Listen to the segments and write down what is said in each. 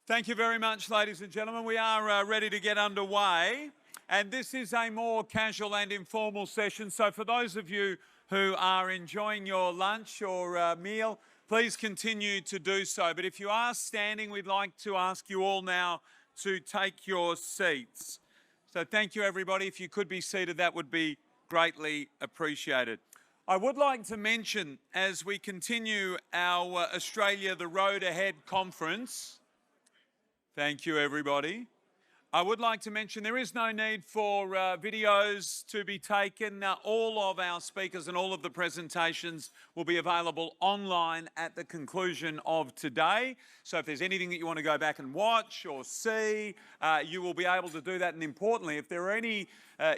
Thank you very much, ladies and gentlemen. We are ready to get underway. And this is a more casual and informal session. So for those of you who are enjoying your lunch or meal, please continue to do so. But if you are standing, we'd like to ask you all now to take your seats. So thank you, everybody. If you could be seated, that would be greatly appreciated. I would like to mention, as we continue our Australia The Road Ahead conference, thank you, everybody. I would like to mention there is no need for videos to be taken. All of our speakers and all of the presentations will be available online at the conclusion of today. So if there's anything that you want to go back and watch or see, you will be able to do that. And importantly, if there are any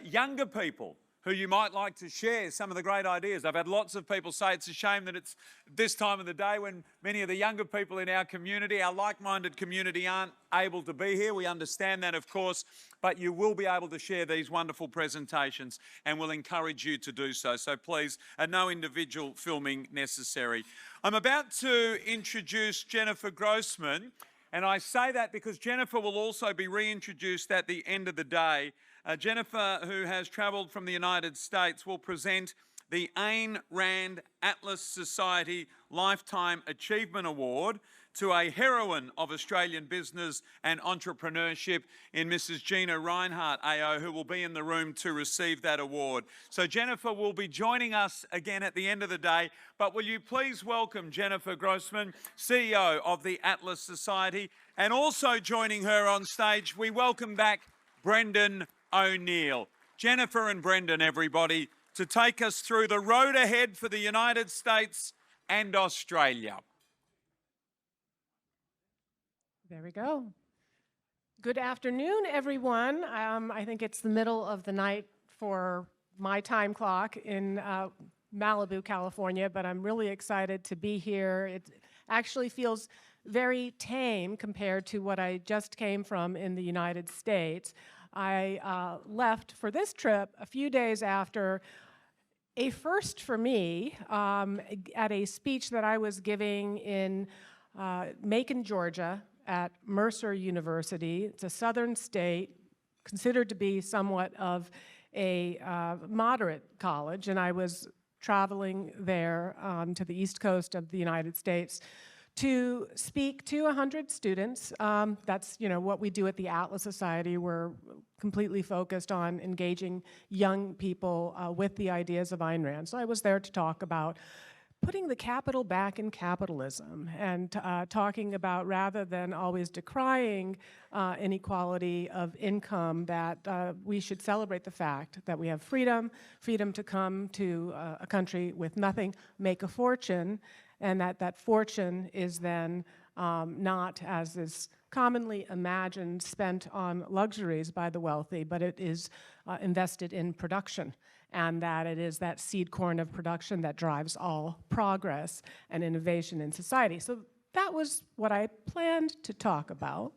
younger people who you might like to share some of the great ideas. I've had lots of people say it's a shame that it's this time of the day when many of the younger people in our community, our like-minded community, aren't able to be here. We understand that, of course, but you will be able to share these wonderful presentations and we'll encourage you to do so. So please, no individual filming necessary. I'm about to introduce Jennifer Grossman, and I say that because Jennifer will also be reintroduced at the end of the day. Jennifer, who has travelled from the United States, will present the Ayn Rand Atlas Society Lifetime Achievement Award to a heroine of Australian business and entrepreneurship in Mrs. Gina Rinehart AO, who will be in the room to receive that award. So Jennifer will be joining us again at the end of the day, but will you please welcome Jennifer Grossman, CEO of the Atlas Society, and also joining her on stage, we welcome back Brendan O'Neill. Jennifer and Brendan, everybody, to take us through the road ahead for the United States and Australia. There we go. Good afternoon, everyone. I think it's the middle of the night for my time clock in Malibu, California, but I'm really excited to be here. It actually feels very tame compared to what I just came from in the United States. I left for this trip a few days after a first for me at a speech that I was giving in Macon, Georgia at Mercer University. It's a southern state, considered to be somewhat of a moderate college, and I was traveling there to the east coast of the United States to speak to 100 students. That's what we do at the Atlas Society. We're completely focused on engaging young people with the ideas of Ayn Rand. So I was there to talk about putting the capital back in capitalism and talking about, rather than always decrying inequality of income, that we should celebrate the fact that we have freedom to come to a country with nothing, make a fortune, and that fortune is then not, as is commonly imagined, spent on luxuries by the wealthy, but it is invested in production, and that it is that seed corn of production that drives all progress and innovation in society. So that was what I planned to talk about.